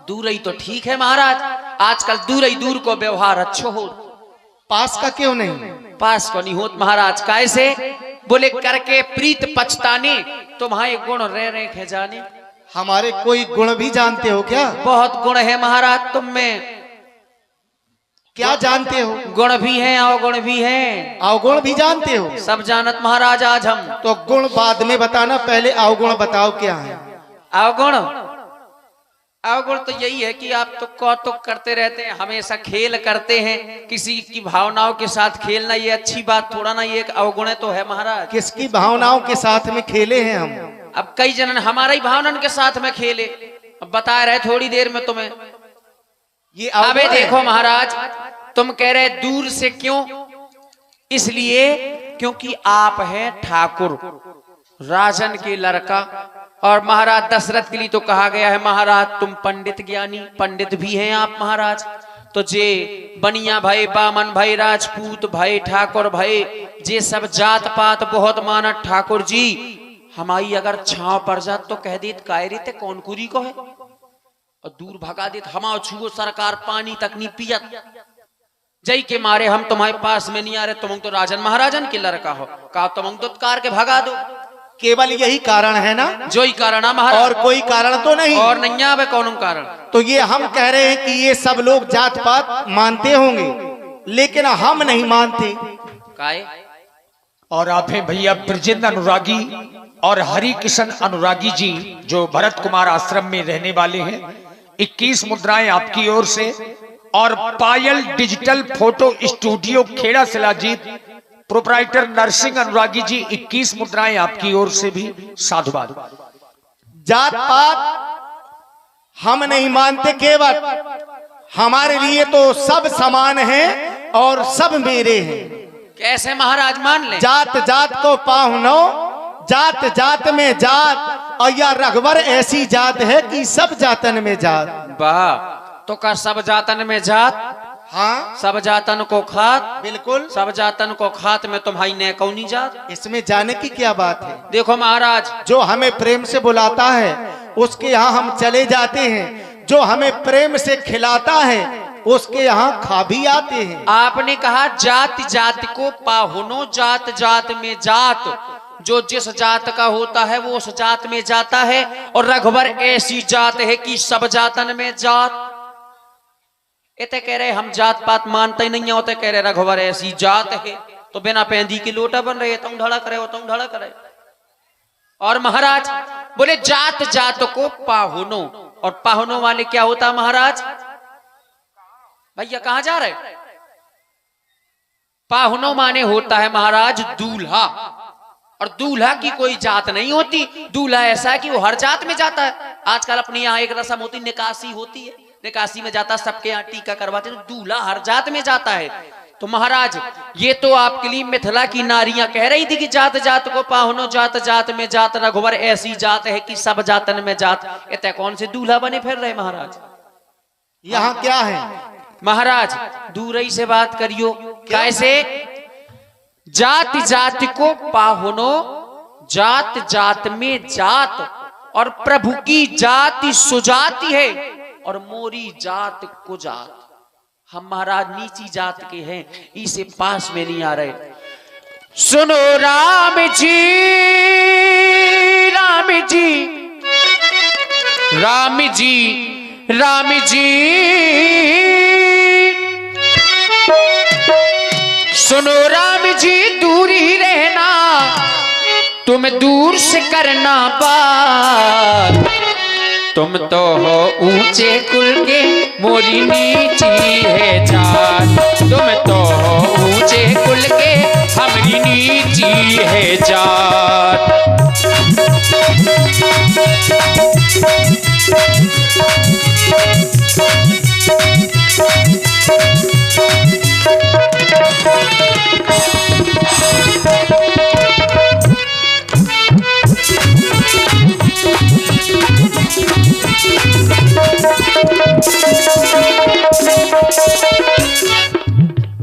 दूर ही तो ठीक है महाराज, आजकल दूर ही दूर को व्यवहार अच्छो हो, पास का क्यों नहीं? पास को नहीं होत महाराज। कैसे? बोले करके प्रीत पछताने, तुम्हारे गुण रह रहे खे जाने। हमारे कोई गुण भी जानते हो क्या? बहुत गुण है महाराज तुम में। क्या जानते हो? गुण भी हैं, अवगुण भी हैं। अवगुण भी जानते हो? सब जानत महाराज आज हम। तो गुण बाद में बताना, पहले अवगुण बताओ क्या है। अवगुण, अवगुण तो यही है कि आप तो कौतुक करते रहते हैं, हमेशा खेल करते हैं, किसी की भावनाओं के साथ खेलना ये अच्छी बात थोड़ा ना, ये एक अवगुण तो है महाराज। किसकी भावनाओं के साथ में खेले हैं हम? अब कई जन हमारा ही भावनाओं के साथ में खेले, अब बता रहे थोड़ी देर में तुम्हें। ये अबे देखो महाराज, तुम कह रहे दूर से क्यों? इसलिए क्योंकि आप हैं ठाकुर, राजन के लड़का, और महाराज दशरथ के लिए तो कहा गया है महाराज तुम पंडित ज्ञानी, पंडित भी हैं आप महाराज। तो जे बनिया भाई, बामन भाई, राजपूत भाई, ठाकुर भाई, जे सब जात पात बहुत मानत ठाकुर जी। हमारी अगर छांव पड़ जात तो कह देत कायरे ते कौन कुरी को है, और दूर भगा देत हमाओ छुओ सरकार पानी तक नहीं पियत। जय के मारे हम तुम्हारे पास में नहीं आ रहे, तुम तो राजन महाराजन के लड़का हो, कहा तुम तो कार के भगा दो। केवल यही कारण है ना? जो ही कारण है महाराज, और कोई कारण तो नहीं? और नहीं आवे कौन कारण। तो ये हम कह रहे हैं कि ये सब लोग जात पात मानते होंगे, लेकिन हम नहीं मानते। काहे? और आप हैं भैया ब्रजेंद्र अनुरागी और हरि किशन अनुरागी जी, जो भरत कुमार आश्रम में रहने वाले हैं। 21 मुद्राएं आपकी ओर से, और Payal digital photo studio Kheda Shilajit proprietor Narsingh Anuragi ji, 21 मुद्राएं आपकी ओर से भी साधुवाद। जात पात हम नहीं मानते, केवल हमारे लिए तो सब समान हैं और सब मेरे हैं। कैसे महाराज मान ले? जात जात को पाहुनो, जात जात में जात, और यह रघुवर ऐसी जात है कि सब जातन में जात। वाह, तो का सब जातन में जात? हाँ, सब जातन को खात। बिल्कुल, सब जातन को खात में तुम्हारी ने कौनी जात? इसमें जाने की क्या बात है? देखो महाराज, जो हमें प्रेम से बुलाता है उसके यहाँ हम चले जाते हैं, जो हमें प्रेम से खिलाता है उसके यहाँ खा भी आते हैं। आपने कहा जात जात को पाहुनो, जात जात में जात, जो जिस जात का होता है वो उस जात में जाता है, और रघुवर ऐसी जात है कि सब जातन में जात। इतने कह रहे हम जात पात मानते ही नहीं होते, कह रहे रघुवर ऐसी जात है, तो बिना पेंदी की लोटा बन रहे, तुम धड़क रहे हो, तुम धड़क रहे। और महाराज बोले जात जात को पाहुनो, और पाहुनो वाले क्या होता महाराज? भैया कहां जा रहे? पाहुनो माने होता है महाराज दूल्हा, और दूल्हा की कोई जात नहीं होती। दूल्हा ऐसा है कि वो हर जात में जाता है। आजकल अपने यहाँ एक रस्म होती, निकासी होती है, निकासी में जाता सबके यहाँ टीका करवाते, तो दूल्हा हर जात में जाता है। तो महाराज ये तो आपके लिए मिथिला की नारियां कह रही थी कि जात जात को पाहुनो, जात जात में जात, रघुवर ऐसी जात है कि सब जातन में जात। इतने कौन से दूल्हा बने फिर रहे महाराज? यहाँ क्या है महाराज? दूर ही से बात करियो। कैसे? जात जात को पाहुनो, जात जात में जात, और प्रभु की जाति सुजाति है, और मोरी जात को जात। हम महाराज नीची जात के हैं, इसे पास में नहीं आ रहे। सुनो राम जी, राम जी, राम जी, राम जी, सुनो राम जी, दूर ही रहना, तुम दूर से करना बात। तुम तो हो ऊंचे कुल के, मोरी नीची है जात। तुम तो हो ऊंचे कुल के, हमारी नीची है जात।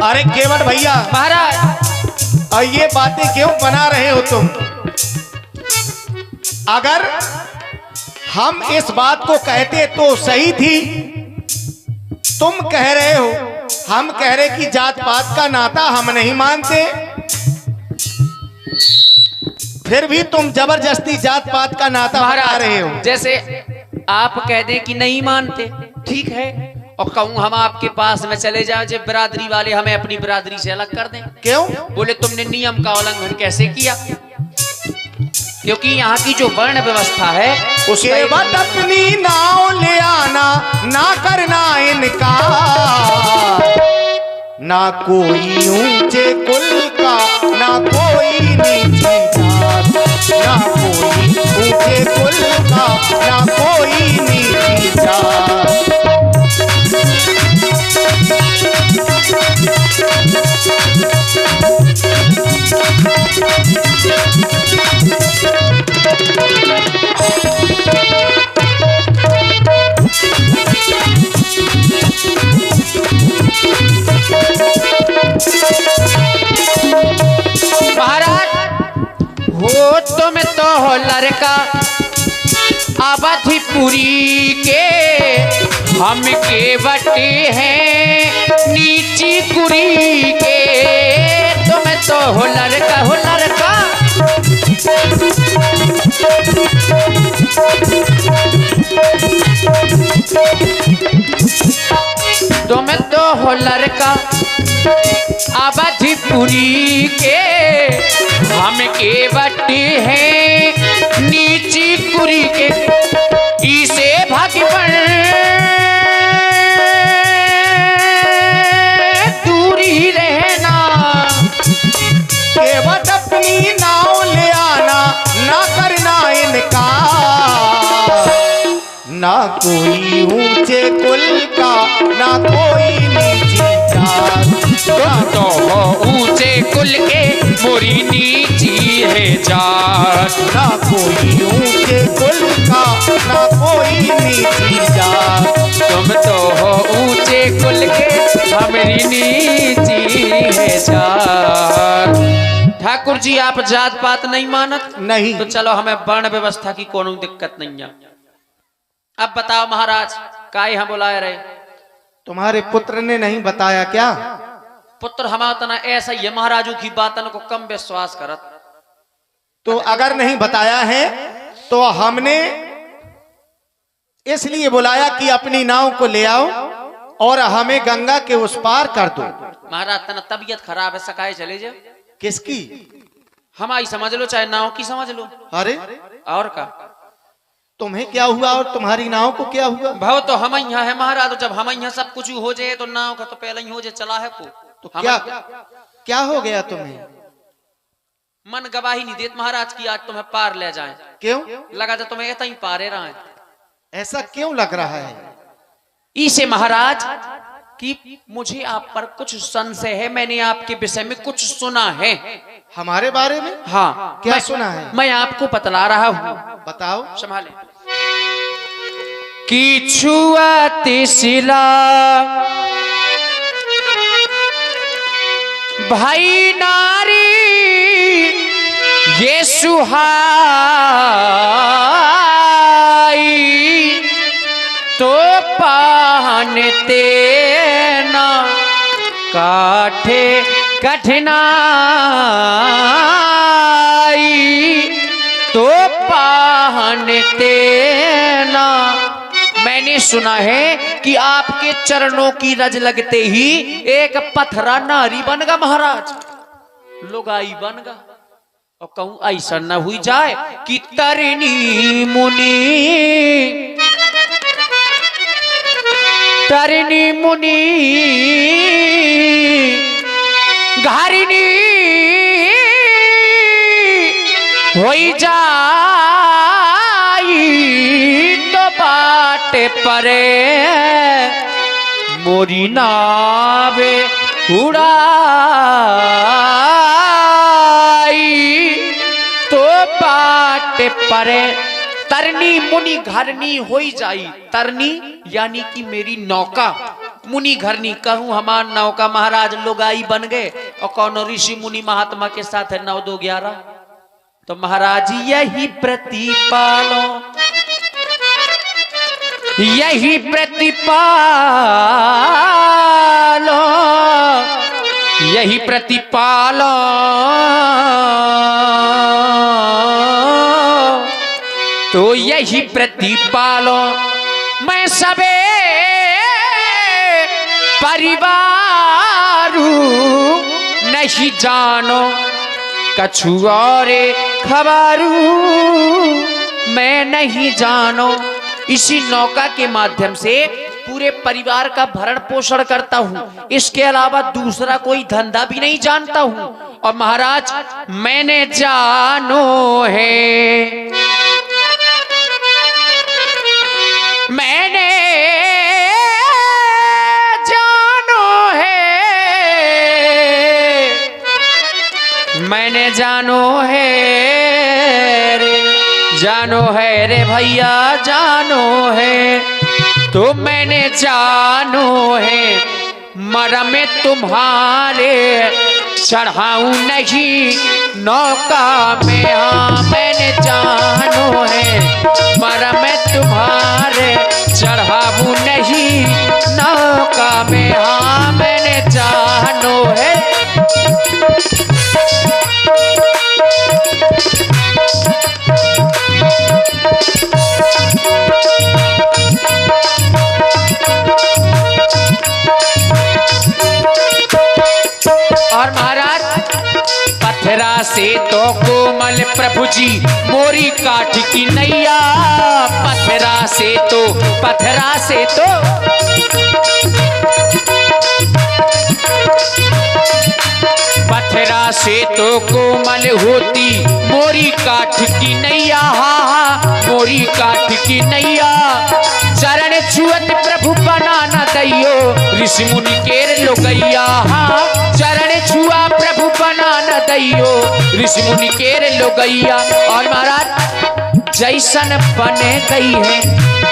अरे केवल भैया महाराज, और ये बातें क्यों बना रहे हो तुम? अगर हम इस बात को कहते तो सही थी, तुम कह रहे हो, हम कह रहे कि जात पात का नाता हम नहीं मानते, फिर भी तुम जबरदस्ती जात पात का नाता बता रहे हो। जैसे आप कह दें कि नहीं मानते, ठीक है, और कहूं हम आपके पास में चले जाओ, जब बिरादरी वाले हमें अपनी बिरादरी से अलग कर दें, क्यों? बोले तुमने नियम का उल्लंघन कैसे किया? क्योंकि यहाँ की जो वर्ण व्यवस्था है उसके बट अपनी नाव ले आना, ना करना इनकार, ना कोई ऊंचे कुल का, ना कोई नीची जात, ना कोई ऊंचे कुल का, ना कोई नीची जात। महाराज हो तुम तो हो लड़का अवधिपुरी के, हम के बटे हैं नीची कुरी के, तुम तो हो लड़का, हो लड़का। तुम तो हो लड़का अवधिपुरी के, हम के बट्टी हैं नीची कुरी के, इसे भगवान दूरी रहना, केवट अपनी नाव ले आना, ना करना इनका, ना कोई ऊंचे कुल का, ना कोई नीची जात। तुम तो हो ऊंचे कुल के, मोरी नीची है जात, ना कोई ऊंचे कुल का, ना कोई नीची जात। तुम तो हो ऊंचे कुल के, हमारी नीची है जात। ठाकुर जी आप जात पात नहीं मानत? नहीं। तो चलो हमें वर्ण व्यवस्था की कोनो दिक्कत नहीं है। अब बताओ महाराज, काहे हम बुलाए रहे? तुम्हारे पुत्र ने नहीं बताया क्या? पुत्र हमारा तना ऐसा ही है, महाराजों की बातन को कम विश्वास करत। तो अगर नहीं बताया है तो हमने इसलिए बुलाया कि अपनी नाव को ले आओ और हमें गंगा के उस पार कर दो। महाराज तना तबीयत खराब है, सकाए चले जाओ। किसकी? हमारी समझ लो, चाहे नाव की समझ लो। अरे और का तुम्हें क्या हुआ और तुम्हारी नाव को क्या हुआ? भाव तो हम यहाँ है महाराज, तो जब हम यहाँ सब कुछ हो जाए तो नाव का तो पहले ही हो जाए, चला है को तो क्या क्या हो गया तुम्हें? मन गवाही नहीं देत महाराज की आज तुम्हें पार ले जाए। क्यों? लगा था तुम्हें इतना ही पारे रहा है। ऐसा क्यों लग रहा है? इसे महाराज कि मुझे आप पर कुछ संशय है, मैंने आपके विषय में कुछ सुना है। हमारे बारे में? हाँ। क्या सुना है? मैं आपको बतला रहा हूँ, बताओ। संभाले। कि छुआती शिला भाई नारी ये सुहाई, तो पाहनते ना काठे कठिनाई, तो पाहनते ना। मैंने सुना है कि आपके चरणों की रज लगते ही एक पथरा नारी बनगा महाराज, लुगाई बनगा। और कहूं ऐसा न हुई जाए कि तरनी मुनि, तरनी मुनि घारिनी होई जाई, तो बाटे परे मोरी नावे उड़ाई, तो बाटे परे। तरनी मुनि घरनी होई जाई, तरनी यानी कि मेरी नौका, मुनि घरनी कहूं हमार नौका महाराज लुगाई बन गए। और कौन ऋषि मुनि महात्मा के साथ है 9 2 11। तो महाराज यही प्रतिपालो यही प्रतिपालो, यही प्रतिपालो, तो यही प्रतिपालो मैं सबे परिवारू, नहीं जानो कछु और खबरू, मैं नहीं जानो। इसी नौका के माध्यम से पूरे परिवार का भरण पोषण करता हूँ, इसके अलावा दूसरा कोई धंधा भी नहीं जानता हूँ। और महाराज मैंने जानो है, मैंने जानो है, मैंने जानो है रे, जानो है रे भैया जानो है, तो मैंने जानो है मरम तुम्हारे चढ़ाऊं नहीं नौका में। हाँ मैंने जानो है मरम तुम्हारे चढ़ाऊं नहीं नौका में। हाँ मैंने जानो है। और महाराज पत्थरा से तो कोमल प्रभु जी मोरी काठ की नैया, पत्थरा से तो, पत्थरा से तो, पत्थरा से तो कोमल होती मोरी काठ की नैया। हा हा मोरी काठ की नैया, चरण छुअत प्रभु बना न दैयो ऋषि मुनि केर लोगैया। हाँ चरण छुआ प्रभु बना न दैयो ऋषि मुनि केर लोगैया। और महाराज जैसन बने गई है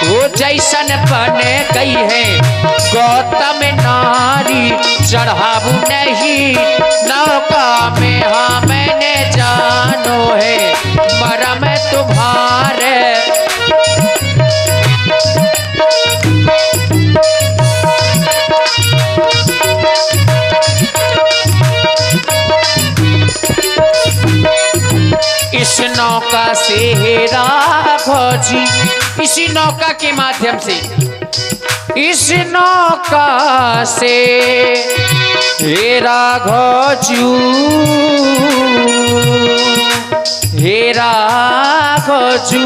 वो जैसन बने गई है गौतम नारी चढ़ाऊ नहीं नौका में। हाँ मैंने जानो है मरम तुम्हारे। इस नौका से हे राघव जी, इसी नौका के माध्यम से, इस नौका से हे राघव जी, हे राघव जी,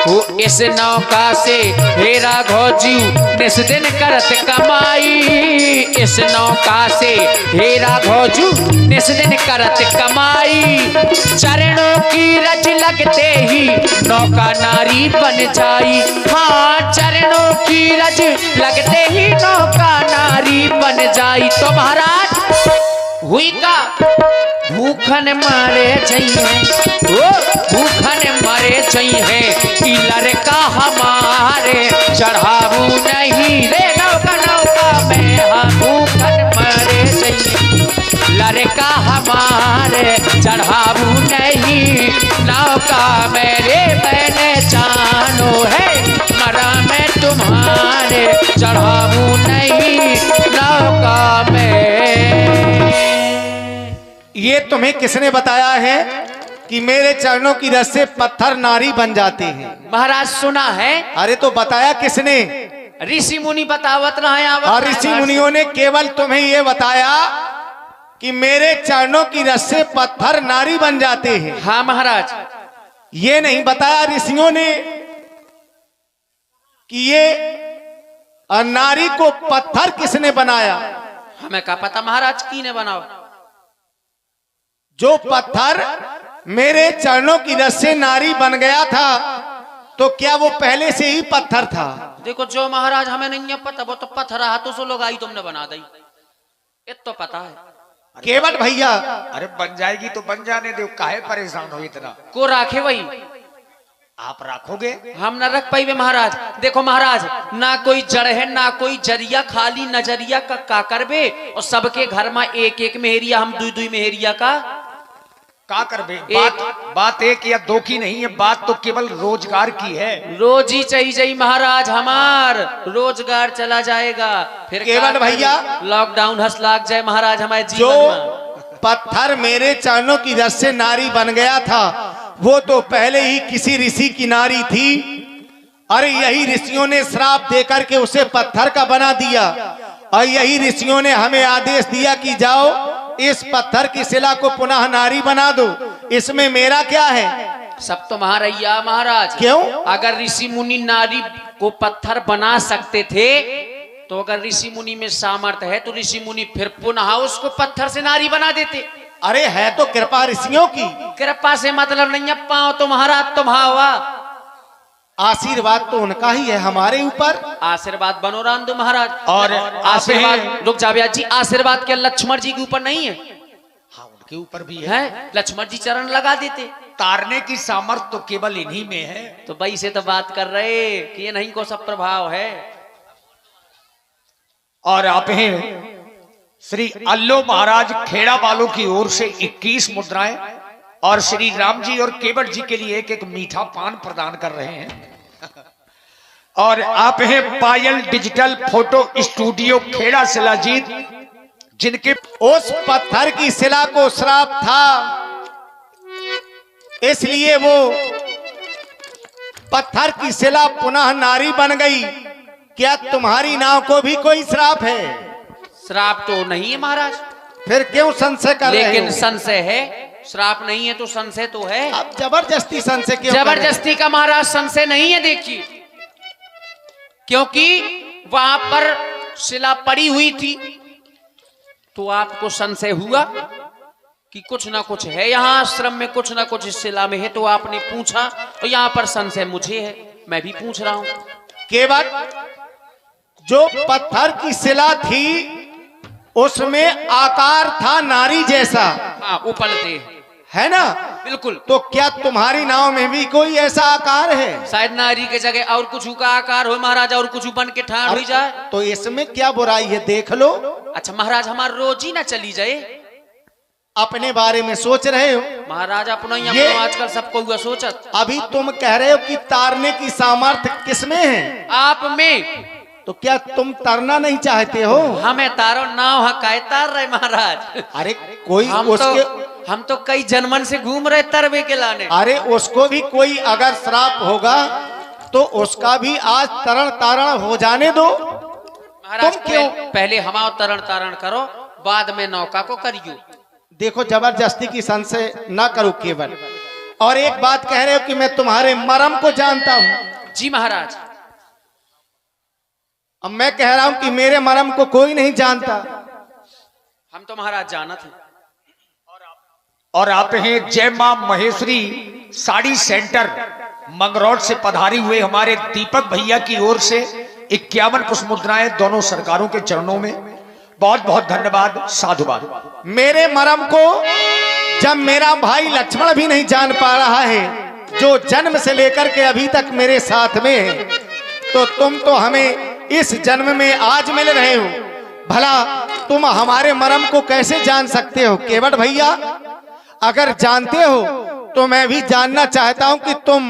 वो इस नौका से हे राघव जी निस दिन करत कमाई। इस नौका से हे राघव जी निस दिन करत कमाई। चरणों की रज लगते ही नौका नारी बन जाई। हाँ चरणों की रज लगते ही नौका नारी बन जाई। तो महाराज हुई का भूखन मारे चाहिए, वो भूखन मारे चाहिए कि लड़का हमारे चढ़ाऊ नहीं रे नौका नौका में। हम भूखन मारे चाहिए लड़का हमारे चढ़ाऊ नहीं नौका में रे। मैंने जानो है मरा में तुम्हारे चढ़ाऊ नहीं नौका में। ये तुम्हें किसने बताया है कि मेरे चरणों की रस से पत्थर नारी बन जाते हैं? महाराज सुना है। अरे तो बताया किसने? ऋषि मुनि बतावत रहे। और ऋषि मुनियों ने केवल तुम्हें ये बताया कि मेरे चरणों की रस से पत्थर नारी बन जाते हैं। हाँ महाराज। ये नहीं बताया ऋषियों ने कि ये नारी को पत्थर किसने बनाया। हमें क्या पता महाराज की ने बनाओ। जो पत्थर मेरे चरणों की रस से नारी बन गया था तो क्या वो पहले से ही पत्थर था? देखो जो महाराज हमें नहीं है पता, वो तो पत्थर हाथों से लोग आई तुमने बना दी, ये तो पता है। केवल भैया अरे बन जाएगी तो बन जाने दो, काहे परेशान हो इतना? को राखे वही आप रखोगे, हम न रख पाइबे महाराज। देखो महाराज ना कोई जड़ है ना कोई जरिया, खाली नजरिया का करबे और सबके घर में एक एक मेहरिया, हम दुई दुई मेहरिया का का कर बे बात एक या दो की नहीं है, बात तो केवल रोजगार की है। रोजी चाहिए महाराज, हमार रोजगार चला जाएगा फिर केवल भैया लॉकडाउन हंस लाग जाए महाराज हमारे जो जीवन में। पत्थर मेरे चरणों की रस से नारी बन गया था, वो तो पहले ही किसी ऋषि की नारी थी। अरे यही ऋषियों ने श्राप देकर के उसे पत्थर का बना दिया, और यही ऋषियों ने हमें आदेश दिया कि जाओ इस पत्थर की शिला को पुनः नारी बना दो। इसमें मेरा क्या है? सब तो महारैया महाराज। क्यों? अगर ऋषि मुनि नारी को पत्थर बना सकते थे, तो अगर ऋषि मुनि में सामर्थ्य है तो ऋषि मुनि फिर पुनः उसको पत्थर से नारी बना देते। अरे है तो कृपा ऋषियों की। कृपा से मतलब नहीं है, पाओ तो महाराज तुम्हारा, आशीर्वाद तो उनका ही है हमारे ऊपर। आशीर्वाद बनो राम दो महाराज। और आशीर्वाद रुक जाओ जी, आशीर्वाद क्या लक्ष्मण जी के ऊपर नहीं है? हाँ उनके ऊपर भी है, लक्ष्मण जी चरण लगा देते। तारने की सामर्थ्य तो केवल इन्हीं में है। तो भाई से तो बात कर रहे कि ये नहीं को सब प्रभाव है। और आप हैं श्री अल्लो महाराज खेड़ा वालों की ओर से 21 मुद्राएं और श्री राम जी और केवट जी के लिए एक एक मीठा पान प्रदान कर रहे हैं। और आप हैं Payal digital photo studio Kheda Shilajit, जिनके उस पत्थर की शिला को श्राप था, इसलिए वो पत्थर की शिला पुनः नारी बन गई। क्या तुम्हारी नाव को भी कोई श्राप है? श्राप तो नहीं है महाराज। फिर क्यों संशय कर रहे हो? लेकिन संशय है, श्राप नहीं है तो संशय तो है। अब जबरदस्ती संशय क्यों? जबरदस्ती का महाराज संशय नहीं है, देखिए, क्योंकि वहां पर शिला पड़ी हुई थी तो आपको संशय हुआ कि कुछ ना कुछ है यहाँ आश्रम में, कुछ ना कुछ इस शिला में है, तो आपने पूछा, और यहाँ पर संशय मुझे है, मैं भी पूछ रहा हूं। केवल जो पत्थर की शिला थी उसमें आकार था नारी जैसा। हाँ, उपलते है ना? बिल्कुल। तो क्या तुम्हारी नाव में भी कोई ऐसा आकार है? शायद नारी के जगह और कुछ का आकार हो महाराज, और कुछ बन के ठाड़ हो जाए। तो इसमें क्या बुराई है? देख लो। अच्छा महाराज, हमारा रोजी ना चली जाए। अपने बारे में सोच रहे हो महाराज? अपना ही ये आजकल सबको हुआ सोचत। अभी तुम कह रहे हो कि तारने की सामर्थ्य किसमें है? आप में। तो क्या तुम तरना नहीं चाहते हो? हमें तारो नाव हकाए तार रहे महाराज। अरे कोई हम तो कई जन्मन से घूम रहे तरवे के लाने। अरे उसको भी कोई अगर श्राप होगा तो उसका भी आज तरण तारण हो जाने दो। महाराज क्यों? पहले हमारा तरण तारण करो, बाद में नौका को करियो। देखो जबरदस्ती की संशय ना करो केवल। और एक बात कह रहे हो कि मैं तुम्हारे मर्म को जानता हूं। जी महाराज। अब मैं कह रहा हूं कि मेरे मर्म को कोई नहीं जानता। हम तो महाराज जानत हैं। और आप हैं जय मां महेश्वरी साड़ी सेंटर मंगरौट से पधारी हुए हमारे दीपक भैया की ओर से 51 पुष्प मुद्राएं दोनों सरकारों के चरणों में। बहुत बहुत धन्यवाद, साधुवाद। मेरे मर्म को जब मेरा भाई लक्ष्मण भी नहीं जान पा रहा है, जो जन्म से लेकर के अभी तक मेरे साथ में है, तो तुम तो हमें इस जन्म में आज मिल रहे हो। भला तुम हमारे मर्म को कैसे जान सकते हो? केवट भैया अगर जानते हो तो मैं भी जानना चाहता हूं कि तुम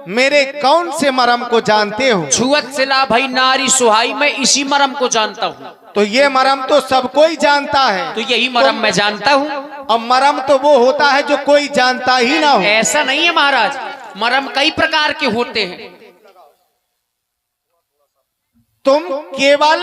मेरे कौन से मर्म को जानते हो? छुअत सिला भाई नारी सुहाई, मैं इसी मरम को जानता हूँ। तो ये मर्म तो सब कोई जानता है। तो यही मरम मैं जानता हूँ। अब मर्म तो वो होता है जो कोई जानता ही ना हो। ऐसा नहीं है महाराज, मरम कई प्रकार के होते हैं। तुम केवल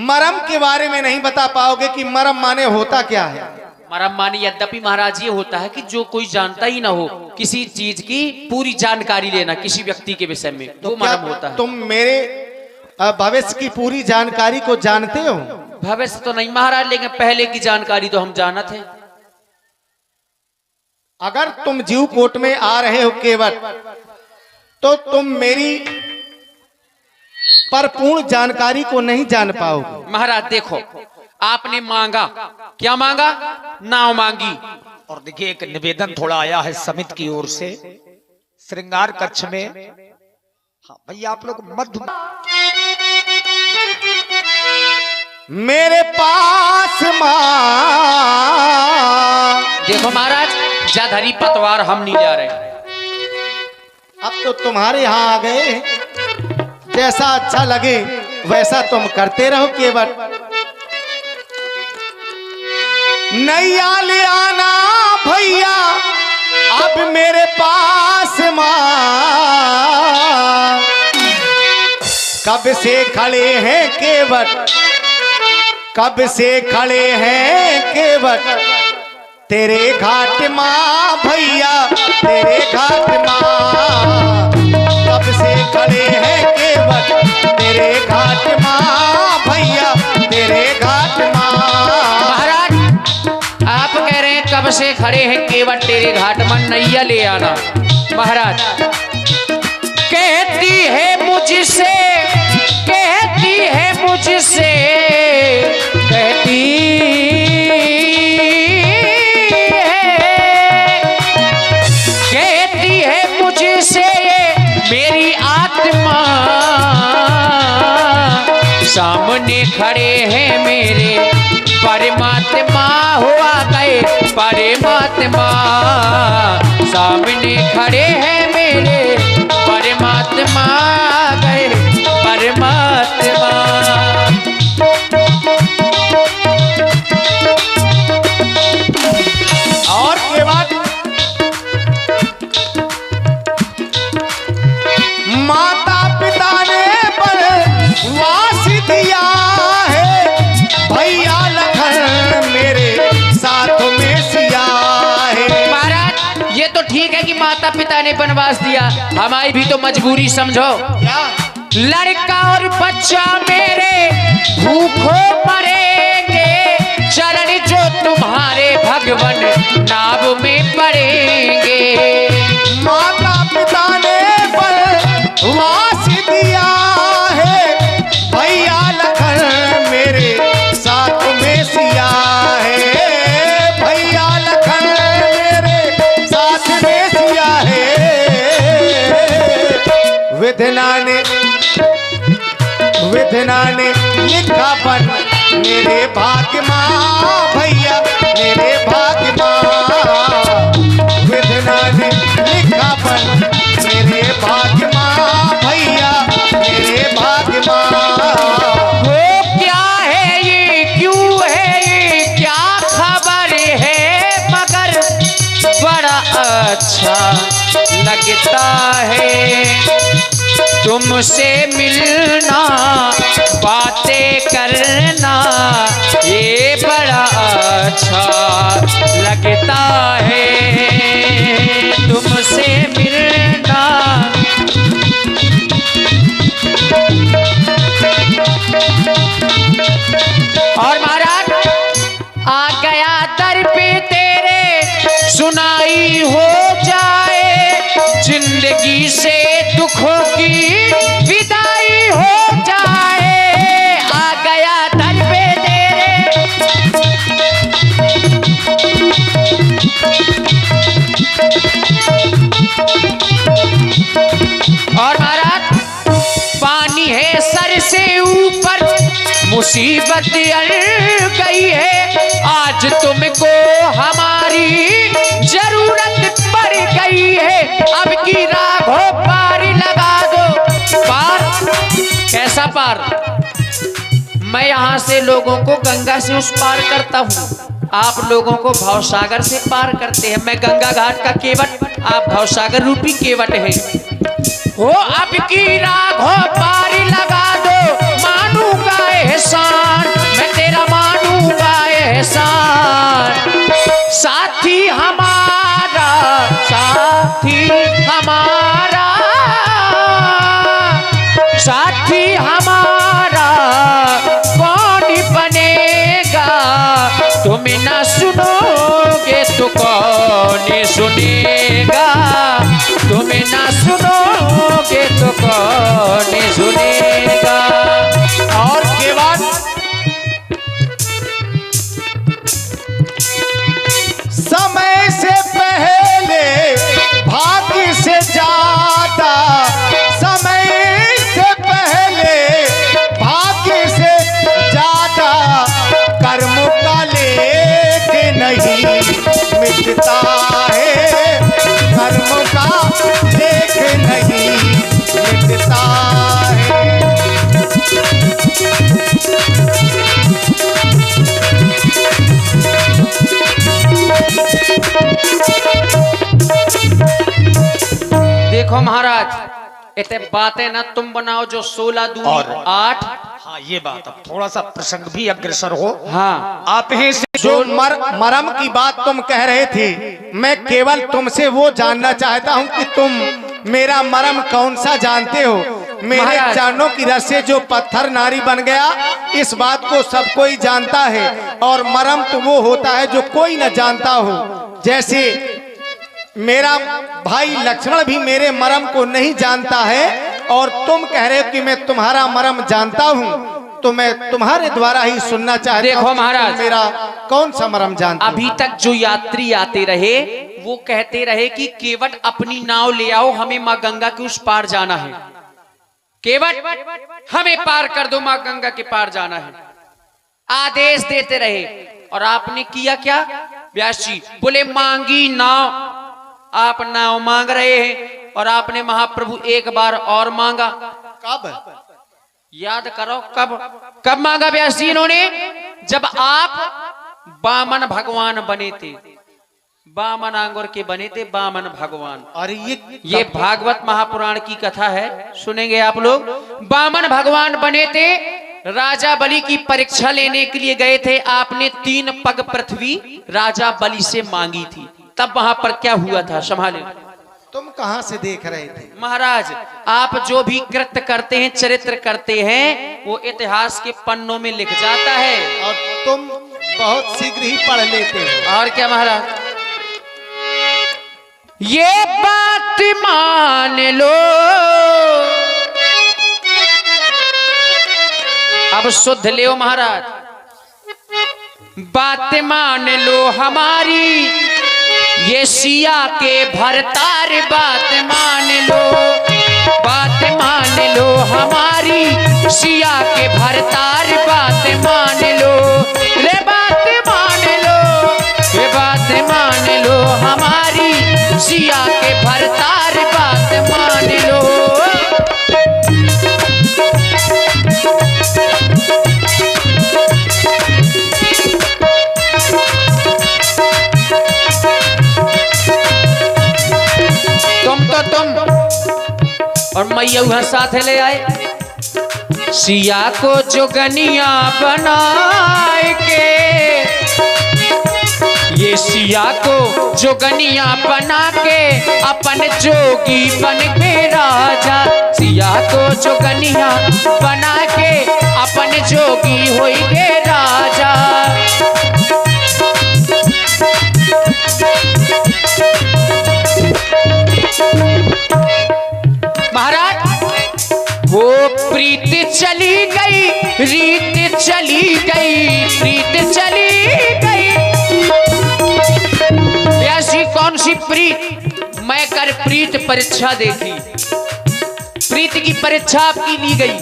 मर्म के बारे में नहीं बता पाओगे कि मर्म माने होता क्या है। मरम माने यद्यपि महाराज ये होता है कि जो कोई जानता ही ना हो, किसी चीज की पूरी जानकारी लेना किसी व्यक्ति के विषय में, तो वो मरम होता है। तुम मेरे भविष्य की पूरी जानकारी को जानते हो? भविष्य तो नहीं महाराज, लेकिन पहले की जानकारी तो हम जानत हैं। अगर तुम जीव कोट में आ रहे हो केवट, तो तुम मेरी पर पूर्ण जानकारी को नहीं जान पाओगे। महाराज देखो, आपने मांगा, क्या मांगा? नाव मांगी। और देखिए एक निवेदन थोड़ा आया है समिति की ओर से श्रृंगार कक्ष में। हाँ भैया आप लोग मध्य मेरे पास मां। देखो महाराज, जाधरी पतवार हम नहीं जा रहे। अब तो तुम्हारे यहाँ आ गए, जैसा अच्छा लगे वैसा तुम करते रहो। केवट नैया ले आना भैया अब मेरे पास माँ, कब से खड़े हैं केवट, कब से खड़े हैं केवट तेरे घाट माँ भैया, तेरे घाट माँ, कब से खड़े हैं केवट तेरे घाट माँ भैया, तेरे घाट माँ। महाराज आप कह रहे हैं कब से खड़े हैं केवट तेरे घाट में, नैया ले आना। महाराज कहती है मुझसे, कहती है मुझसे, कहती मेरी आत्मा, सामने खड़े हैं मेरे परमात्मा, हुआ गए परमात्मा, सामने खड़े हैं मेरे परमात्मा, गए परमात्मा। और के बाद माता पिता ने बनवास दिया है, भैया लखन मेरे साथ में सिया है। महाराज ये तो ठीक है कि माता पिता ने बनवास दिया, हमारी भी तो मजबूरी समझो। क्या? लड़का और बच्चा मेरे भूखों मरेंगे, चरण जो तुम्हारे भगवन नाव में पड़ेंगे। माता पिता ने बनवास दिया है, भैया लखन मेरे साथ में सिया है, भैया लखन मेरे साथ में सिया है। विधना ने लिखा बन मेरे भाग्य माँ भैया, मेरे भाग्य माँ, विधना ने लिखा बन मेरे भाग्य माँ भैया, मेरे भाग्य माँ। वो क्या है ये, क्यों है ये, क्या खबर है, मगर बड़ा अच्छा लगता है तुमसे मिलना, बातें करना, ये बड़ा अच्छा लगता है तुमसे मिलना। और महाराज आ गया दर पे तेरे, सुनाई हो जाए, जिंदगी से दुखों की विदाई हो जाए। आ गया दर पे तेरे, और महाराज पानी है सर से ऊपर, मुसीबत अड़ गई है, आज तुमको हमारी जरूरत पड़ गई है, अब की राघो पार लगा दो। पार कैसा पार? मैं यहाँ से लोगों को गंगा से उस पार करता हूँ, आप लोगों को भवसागर से पार करते हैं। मैं गंगा घाट का केवट, आप भवसागर रूपी केवट हैं। हो अब की राघो पार लगा दो, मानूंगा एहसान, मैं तेरा मानूंगा एहसान। साथी हमारा, साथी हमारा, साथी हमारा कौन बनेगा, तुम ना सुनोगे तो कौन सुनेगा, तुम ना सुनोगे तो कौन सुनेगा। और के बाद समय से पहले भाग्य से ज्यादा, समय से पहले भाग्य से ज्यादा, कर्म का लेख नहीं मिटता है देखो महाराज, इतने बातें ना तुम बनाओ जो 16 दूनी और 8। हाँ ये बात, अब थोड़ा सा प्रसंग भी अग्रसर हो। हाँ आप हैं जो मरम की बात तुम कह रहे थे, मैं केवल तुमसे वो जानना चाहता हूँ कि तुम मेरा मरम कौन सा जानते हो। मेरे महाराज। चरणों की रस से जो पत्थर नारी बन गया, इस बात को सब कोई जानता है। और मरम तो वो होता है जो कोई न जानता हो। जैसे मेरा भाई लक्ष्मण भी मेरे मरम को नहीं जानता है, और तुम कह रहे हो कि मैं तुम्हारा मरम जानता हूँ, तो मैं तुम्हारे द्वारा ही सुनना चाहता देखो हूँ कि महाराज। तुम मेरा कौन सा मरम जानते हो। अभी तक जो यात्री आते रहे वो कहते रहे कि केवट अपनी नाव ले आओ, हमें माँ गंगा के उस पार जाना है। केवट हमें पार कर दो, माँ गंगा के पार जाना है, आदेश देते रहे। और आपने किया क्या व्यास जी? बोले मांगी नाव। आप नाव मांग रहे हैं और आपने महाप्रभु एक बार और मांगा। कब? याद करो कब कब मांगा व्यास जी इन्होंने? जब आप बामन भगवान बने थे, बामन आंगुर के बने थे बामन भगवान। और ये भागवत महापुराण की कथा है, सुनेंगे आप लोग। बामन भगवान बने थे, राजा बलि की परीक्षा लेने के लिए गए थे। आपने 3 पग पृथ्वी राजा बलि से मांगी थी। तब वहां पर क्या हुआ था, संभाले। तुम कहां से देख रहे थे? महाराज, आप जो भी कृत्य करते हैं, चरित्र करते हैं, वो इतिहास के पन्नों में लिख जाता है। और तुम बहुत शीघ्र ही पढ़ लेते हो। और क्या महाराज? ये बात मान लो, अब शुद्ध ले महाराज, बात मान लो हमारी, ये सिया के भरतार बात मान लो, बात मान लो हमारी, सिया के भरतार बात मान लो, रे बात मान लो, रे बात मान लो हमारी, सिया के भरतार बात मान लो। तुम और मैया वहां साथ ले आए। सिया को जोगनिया बनाए के, ये सिया को जोगनिया बना के अपन जोगी बन के राजा, सिया को जोगनिया बना के अपन जोगी होई के राजा। महाराज, वो प्रीत चली गई, रीत चली गई, प्रीत चली गई। ऐसी कौन सी प्रीत? मैं कर प्रीत परीक्षा देखी, प्रीत की परीक्षा आपकी ली गई।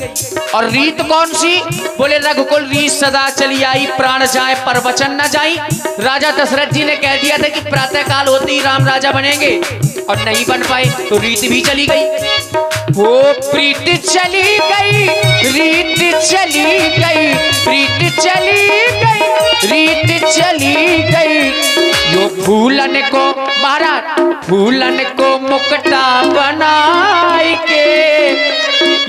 और रीत कौन सी? बोले रघुकुल रीत सदा चली आई, प्राण जाए पर वचन न जाई। राजा दशरथ जी ने कह दिया था कि प्रातः काल होते ही राम राजा बनेंगे, और नहीं बन पाए, तो रीत भी चली गई। वो प्रीत चली गई, रीत चली गई, प्रीत चली गई, रीत चली गई। यो फूलन को महाराज, फूलन को मुकुटा बनाए के,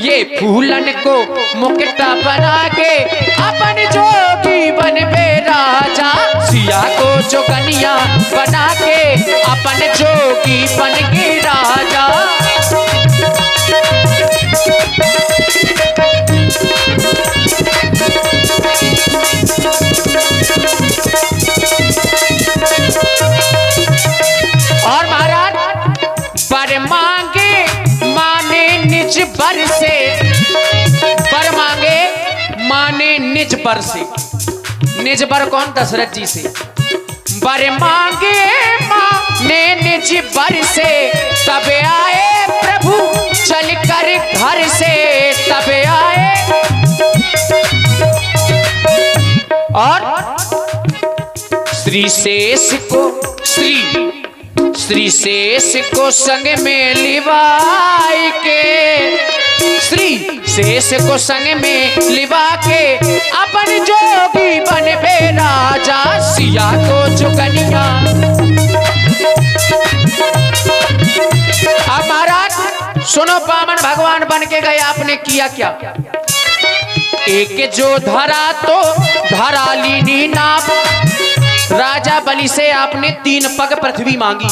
ये फूलन को मुकुटा बना के अपन जोगी बन बे राजा, सिया को जोगनिया बना के अपन जोगी बन के राजा। और महाराज, बर मांगे माने निज बर से, बर मांगे माने निज बर से। निज बर कौन? दशरथ जी से। बर मांगे माने निज बर से, तब आए प्रभु चल कर घर से, तब आए। और श्री शेष को, श्री शेष को संग में लिवाई के, श्री शेष को संग में लिवा के अपन जोगी बन बे राजा, सिया को जोगनिया। अब महाराज, सुनो बामन भगवान बन के गए, आपने किया क्या? एक जो धरा तो धरा लीनी नाप। राजा बलि से आपने 3 पग पृथ्वी मांगी,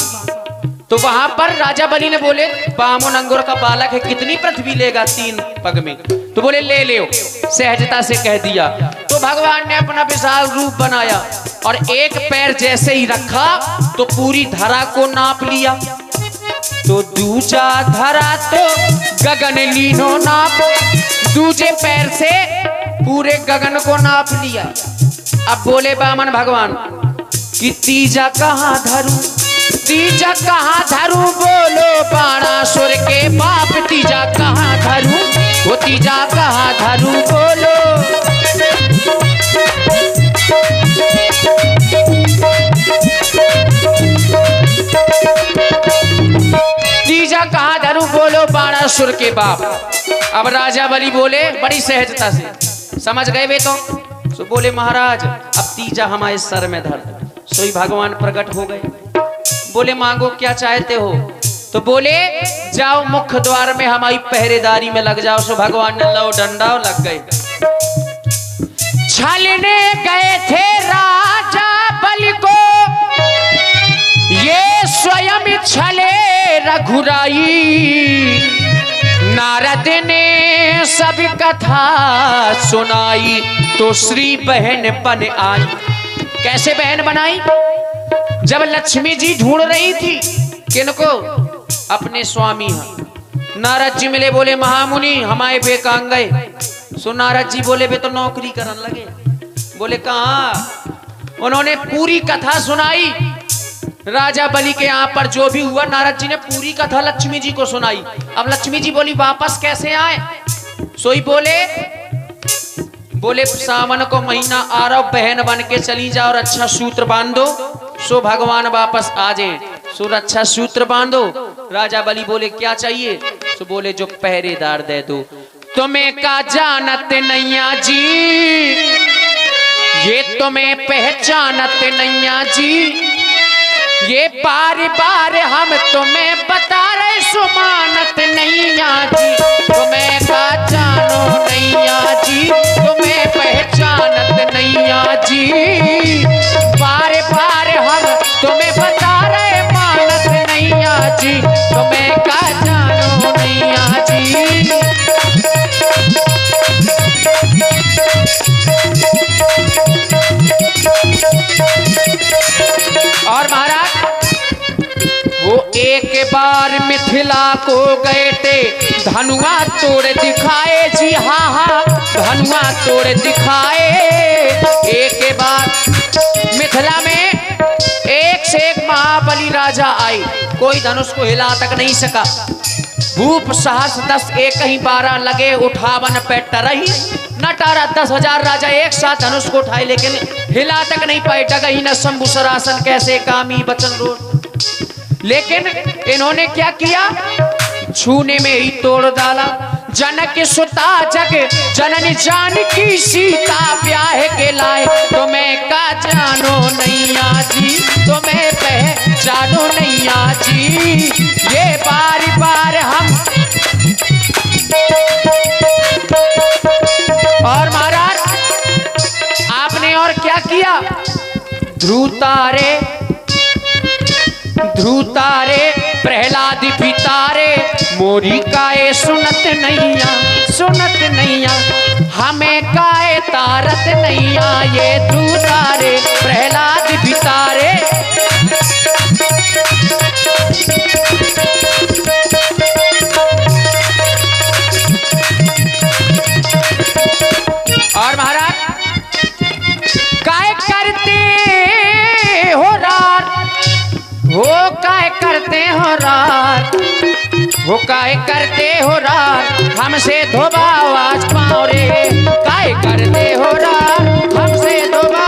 तो वहां पर राजा बलि ने बोले बामन अंगुर का बालक है, कितनी पृथ्वी लेगा 3 पग में? तो बोले ले ले, सहजता से कह दिया। तो भगवान ने अपना विशाल रूप बनाया और एक पैर जैसे ही रखा तो पूरी धरा को नाप लिया। तो दूजा धरा तो गगन लीनो नाप, दूजे पैर से पूरे गगन को नाप लिया। अब बोले बामन भगवान कि तीजा कहाँ धरूं, तीजा कहाँ धरूं, बोलो बाणासुर के बाप, तीजा कहाँ धरूं, वो तीजा कहाँ धरूं बोलो। तीजा कहाँ धरूं बोलो बाणासुर के बाप। अब राजा बलि बोले बड़ी सहजता से, समझ गए वे तो बोले महाराज अब तीजा हमारे सर में धर। सोई भगवान प्रकट हो गए, बोले मांगो क्या चाहते हो? तो बोले जाओ मुख्य द्वार में हमारी पहरेदारी में लग जाओ। सो भगवान ने लो डंडा लग गए। छलने गए थे राजा बलि को, ये स्वयं छले रघुराई। नारद ने सब कथा सुनाई, तो श्री बहन बन आई। कैसे बहन बनाई? जब लक्ष्मी जी ढूंढ रही थी किनको? अपने स्वामी। नारद जी मिले, बोले महामुनि हमारे बेकांग गए। सो नारद जी बोले वे तो नौकरी करने लगे। बोले कहाँ? उन्होंने पूरी कथा सुनाई राजा बलि के यहाँ पर जो भी हुआ। नारद जी ने पूरी कथा लक्ष्मी जी को सुनाई। अब लक्ष्मी जी बोली वापस कैसे आए? सोई बोले सावन को महीना आ रहा, बहन बन के चली जाओ और अच्छा सूत्र बांधो, सो भगवान वापस आ जाए। सो अच्छा सूत्र बांधो। राजा बलि बोले क्या चाहिए? सो बोले जो पहरेदार दे दो। तुम्हें का जानत नैया जी, ये तुम्हें पहचानत नैया जी, ये बार बार हम तुम्हें बता रहे सुमानत नैया जी। तुम्हें का जानो नैया जी, तुम्हें पहचानत नैया जी, बार बार हम तुम्हें बता रहे मानत नैया जी। तुम्हें का जानो नैया जी। और महाराज वो एक बार मिथिला को गए थे, धनुआ तोड़ दिखाए जी। हाँ हाँ धनुआ तोड़ दिखाए। एक बार मिथिला में एक से एक महाबली राजा आए, कोई धनुष को हिला तक नहीं सका। भूप साहस 10 एक ही 12 लगे, उठावन पे टरही न टारा। 10,000 राजा एक साथ धनुष को उठाए, लेकिन हिला तक नहीं पाए। डगही न शंभु सरासन, कैसे कामी बचन रो। लेकिन इन्होंने क्या किया? छूने में ही तोड़ डाला। जनक सुता जग जननी जानकी सीता, ब्याह के लाए तुम्हें का जानो नैया जी, तुम्हें पहचानो नैया जी। ये बार बार हम। और महाराज आपने और क्या किया? ध्रुतारे प्रहलाद पितारे, मोरी काए सुनत नैया, हमें काए तारत नैया। ये ध्रुतारे प्रहलाद पितारे। और महाराज काय करते हो रात, हो काय करते हो रात, हो काय करते हो रात, हमसे धोबा आवाज पाओ रे। काय करते हो रात, हमसे धोबा।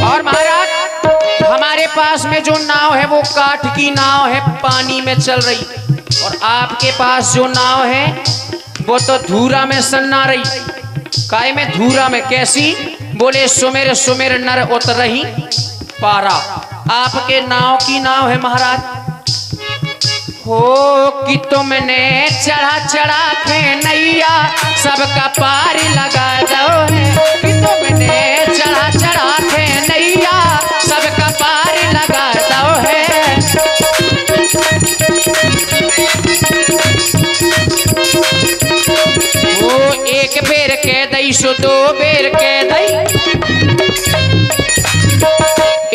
और महाराज हमारे पास में जो नाव है वो काठ की नाव है, पानी में चल रही। और आपके पास जो नाव है वो तो धूरा में सन्ना रही। काय में? धूरा में। कैसी? बोले सुमेर सुमेर नर उतरही पारा। आपके नाव की नाव है महाराज हो कि तुमने चढ़ा चढ़ा के नैया सबका पार लगा दो है कि तुमने चढ़ा चढ़ा के नैया सबका पार लगा दो है। वो एक बेर के दई सो दो बेर के दई,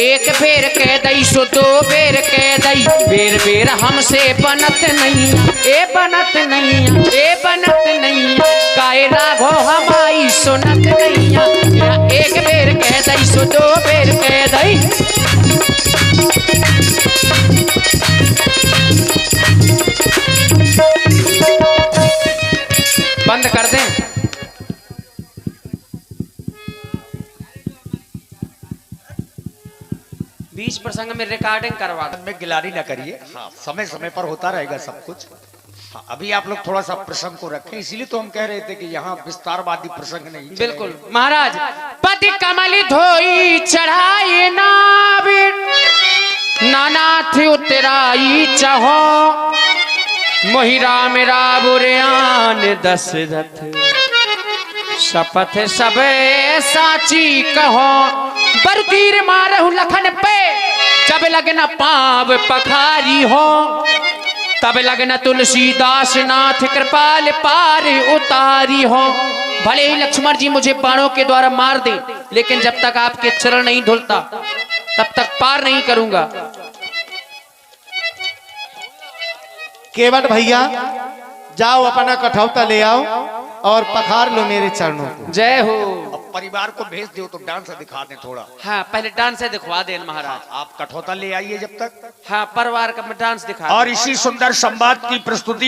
एक बेर के दई सो दो बेर के दई, बेर बेर हमसे बनत नहीं, ए बनत नहीं, ए बनत नहीं, काय राघो हमारी सुनत नहीं। एक बेर के दई सो दो बेर के दई। बंद कर दें। बीच प्रसंग में रिकॉर्डिंग करवा में गिलानी ना करिए। हाँ, समय समय पर होता रहेगा सब कुछ। हाँ, अभी आप लोग थोड़ा सा प्रसंग को रखें, इसीलिए तो हम कह रहे थे कि यहाँ विस्तारवादी प्रसंग नहीं। बिल्कुल महाराज। पति कमल धोई चढ़ाई नाविन, नानाथ उतराई चहो, मोहि राम रावुरयान दशरथ, शपथ सबे साची कहो, बर तीर मारहु लखन पे, जब लगना पाव पखारी हो, तब लगना तुलसीदास नाथ कृपाल पार उतारी हो। भले ही लक्ष्मण जी मुझे बाणों के द्वारा मार दे, लेकिन जब तक आपके चरण नहीं धुलता तब तक पार नहीं करूंगा। केवट भैया जाओ अपना कठौता ले आओ और पखार लो मेरे चरणों को। जय हो। अब परिवार को भेज दो तो डांस दिखा दें थोड़ा। हाँ, पहले डांस दिखवा दें महाराज। आप कठौता ले आइए जब तक। हाँ, परिवार का डांस दिखा। और इसी सुंदर संवाद की प्रस्तुति